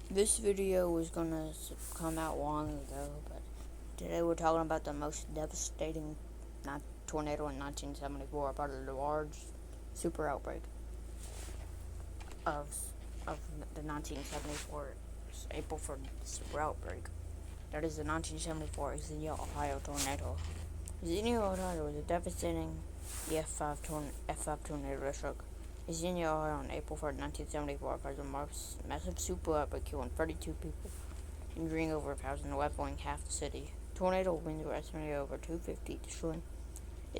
This video was gonna come out long ago, but today we're talking about the most devastating tornado in 1974, part of the large super outbreak of the 1974 April 4th super outbreak. That is the 1974 Xenia, Ohio tornado. Xenia, Ohio was a devastating F5 tornado that struck Xenia, Ohio on April 4th, 1974, caused a massive super outbreak, killing 32 people, injuring over 1,000, and leveling half the city. Tornado winds were estimated over 250,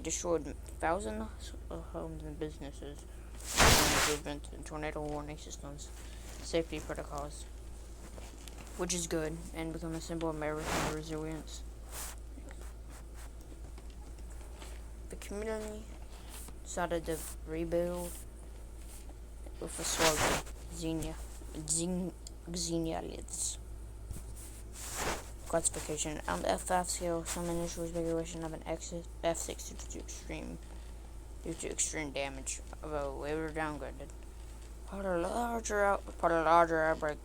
destroyed thousands of homes and businesses, improvements in tornado warning systems, safety protocols, which is good, and become a symbol of American resilience. The community decided to rebuild with a slogan, Xenia lives. Classification. On the F5 scale, some initial evaluation of an F6 due to extreme damage, although they were downgraded. Part of the larger outbreak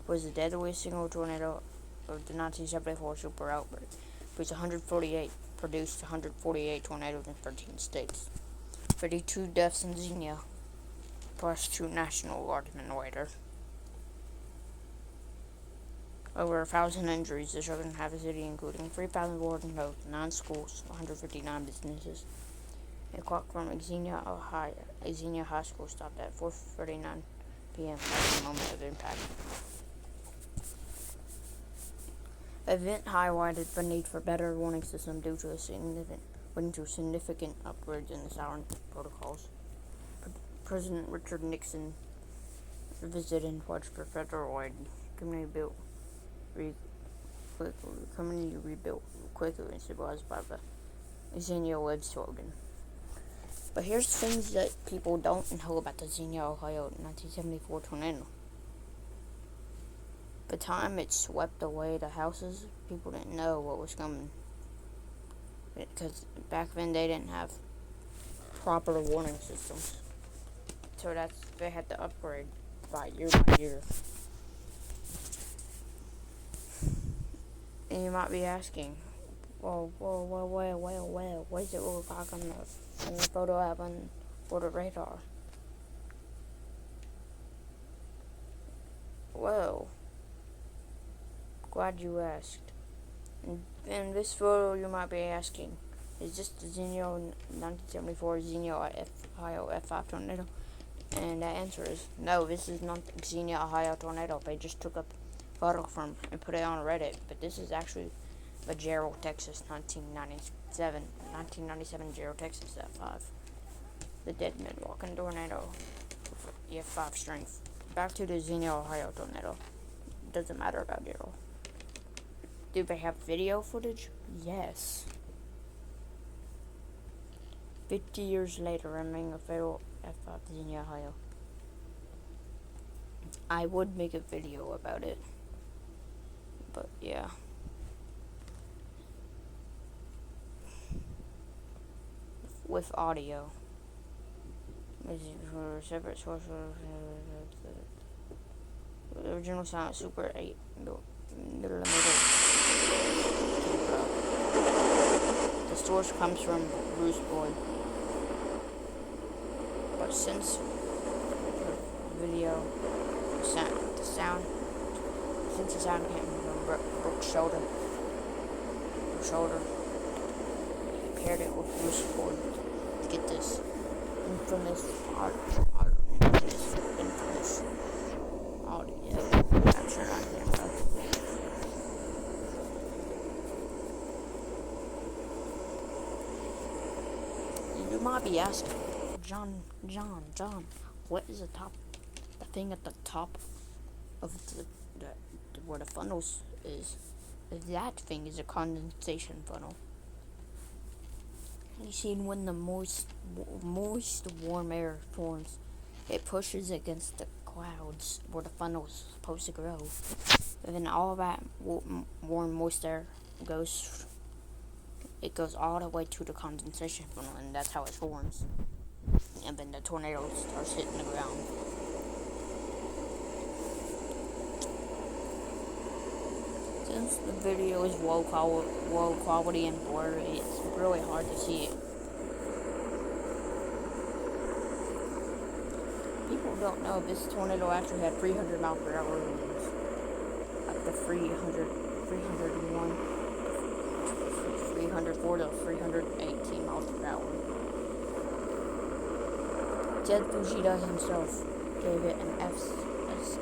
was the deadliest single tornado of the 1974 super outbreak. Produced 148 tornadoes in 13 states. 32 deaths in Xenia, plus 2 national guardsmen later. Over 1,000 injuries. The children have a city, including 3,000 warden homes, 9 schools, 159 businesses. A clock from Xenia High School stopped at 4:39 p.m. at the moment of impact. The event highlighted the need for better warning system due to significant upgrades in the siren protocols. President Richard Nixon visited and pledged for federal aid. Community rebuilt quickly and stabilized by the Xenia Lives slogan. But here's things that people don't know about the Xenia, Ohio 1974 tornado. By the time it swept away the houses, people didn't know what was coming. Because back then they didn't have proper warning systems. So they had to upgrade year by year. And you might be asking, well, what does it look like on the photo app or the radar? Well, glad you asked. In this photo, you might be asking, is this the Xenia 1974 Xenia Ohio F5 tornado? And the answer is no, this is not the Xenia Ohio tornado. They just took a photo from and put it on Reddit, but this is actually the Gerald, Texas 1997 Gerald, Texas F5. The dead man walking tornado with F5 strength. Back to the Xenia Ohio tornado. Doesn't matter about Gerald. Do they have video footage? Yes. 50 years later, remaining a fatal F5 Xenia, Ohio. I would make a video about it. But yeah. With audio. Separate sources. The original sound Super 8 millimeter. The source comes from Bruce Boyd. But since the video, the sound came from Brooke's shoulder, he paired it with Bruce Boyd to get this infamous audio captured on camera. You might be asking, John, what is the thing at the top of where the funnels is? That thing is a condensation funnel. You see, when the moist, warm air forms, it pushes against the clouds where the funnel's supposed to grow. And then all that warm, moist air goes all the way to the condensation funnel, and that's how it forms. And then the tornado starts hitting the ground. Since the video is low quality and blurry, it's really hard to see it. People don't know this tornado actually had 300 mile per hour winds. Up to 300, 301, 304 to 318 miles per hour. Ted Fujita himself gave it an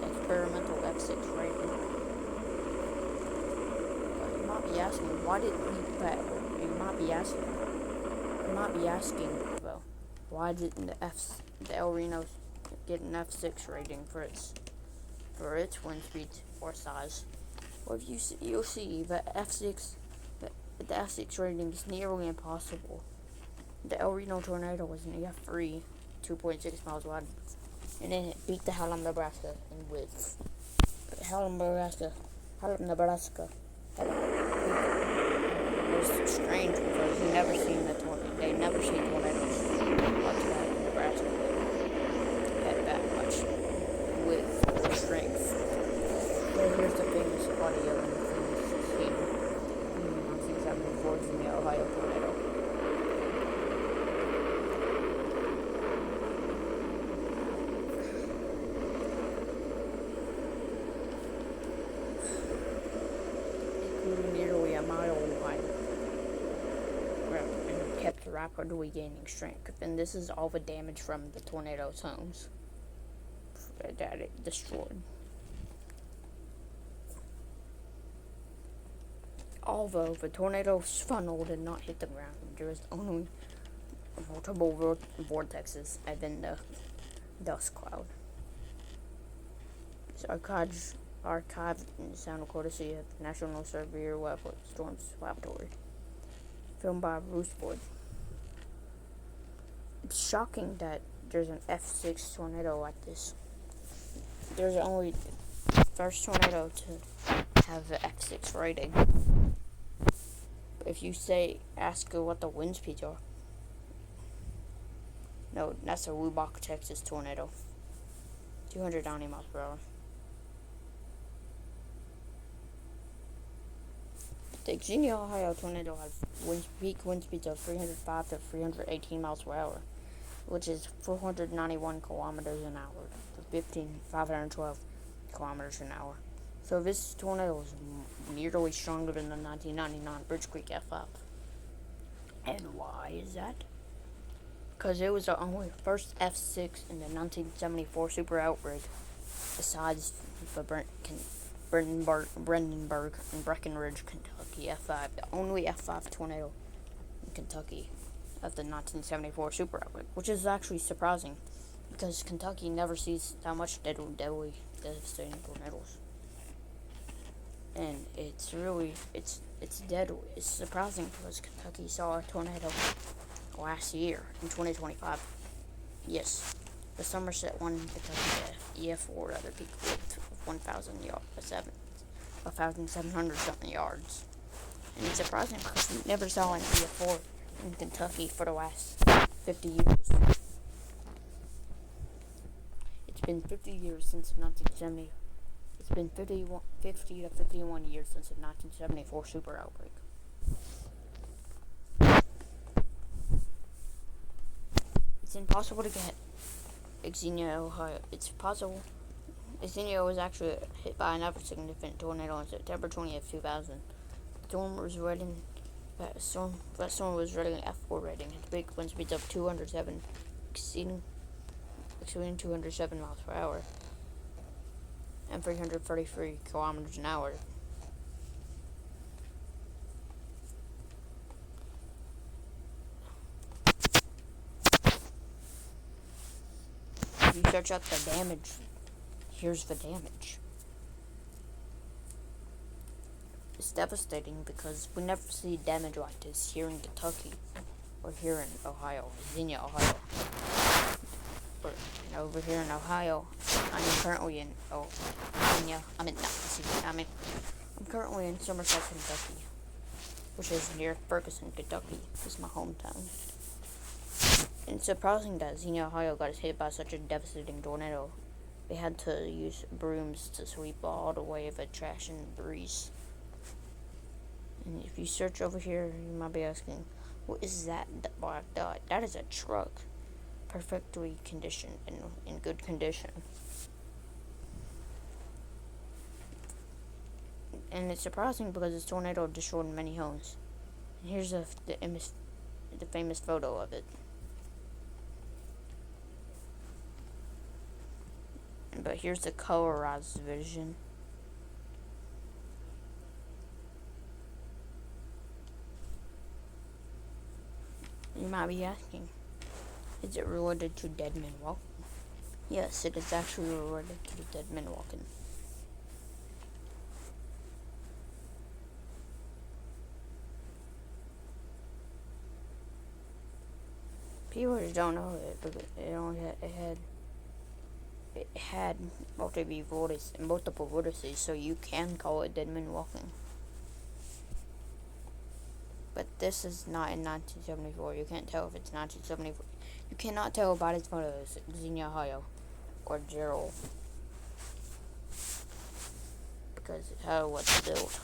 experimental F6 rating. But you might be asking, why did you might be asking, well, why didn't the El Reno get an F6 rating for its wind speed or size? Well, you'll see that the F6 rating is nearly impossible. The El Reno tornado was an F3, 2.6 miles wide, and then it beat the Hallam, Nebraska in width. But Hallam, Nebraska was strange because they never seen tornadoes up to that in Nebraska had that much width or strength. So here's the famous audio and the famous scene in 1974 in the Ohio tornado. Nearly a mile wide and kept rapidly gaining strength. And this is all the damage from the tornado's homes that it destroyed. Although the tornado's funnel did not hit the ground, there was only multiple vortexes and then the dust cloud. It's archived in sound courtesy of the National Severe Weather Storms Laboratory. Filmed by Bruce Boyd. It's shocking that there's an F6 tornado like this. There's only the first tornado to have the F6 rating. But if you ask her what the wind speeds are. No, that's a Lubbock, Texas tornado. 290 miles per hour. The Xenia, Ohio tornado had peak wind speeds of 305 to 318 miles per hour, which is 491 kilometers an hour to 512 kilometers an hour. So this tornado was nearly stronger than the 1999 Bridge Creek F5. And why is that? Because it was the only first F6 in the 1974 super outbreak, besides the Brandenburg and Breckenridge, Kentucky F5, the only F5 tornado in Kentucky of the 1974 super outbreak, which is actually surprising because Kentucky never sees that much deadly, devastating tornadoes. And it's deadly. It's surprising because Kentucky saw a tornado last year in 2025. Yes, the Somerset one because the EF4 at a peak width of 1,700 something yards. And it's surprising because we never saw an EF4 in Kentucky for the last 50 years. It's been 50 years since 1970. It's been 50 to 51 years since the 1974 super outbreak. It's impossible to get Xenia, Ohio. It's possible. Xenia was actually hit by another significant tornado on September 20th, 2000. That storm was rated an F4 rating, had big wind speeds of 207, exceeding 207 miles per hour, and 333 kilometers an hour. If you search up the damage, here's the damage. It's devastating because we never see damage like this here in Kentucky or here in Ohio, Xenia, Ohio. But over here in Ohio, I'm currently in Xenia. I'm currently in Somerset, Kentucky, which is near Ferguson, Kentucky. This is my hometown. And it's surprising that Xenia, Ohio got hit by such a devastating tornado. They had to use brooms to sweep all the way of the trash and debris And if you search over here, you might be asking, what is that black dot? That is a truck. Perfectly conditioned and in good condition. And it's surprising because this tornado destroyed many homes. And here's the famous photo of it. But here's the colorized version. You might be asking, is it related to Dead Men Walking? Yes, it is actually related to the Dead Men Walking. People just don't know it, but it had multiple vortices, so you can call it Dead Men Walking. But this is not in 1974. You can't tell if it's 1974. You cannot tell by its photos, Xenia, Ohio, or Gerald, because how it was built.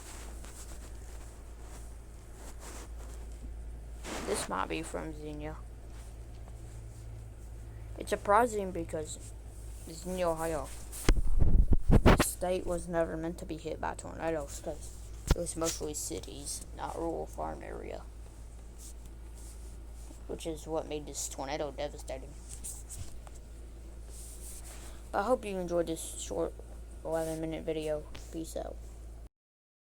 This might be from Xenia. It's surprising because Xenia, Ohio, the state was never meant to be hit by tornadoes because it was mostly cities, not rural farm area, which is what made this tornado devastating. But I hope you enjoyed this short 11-minute video. Peace out.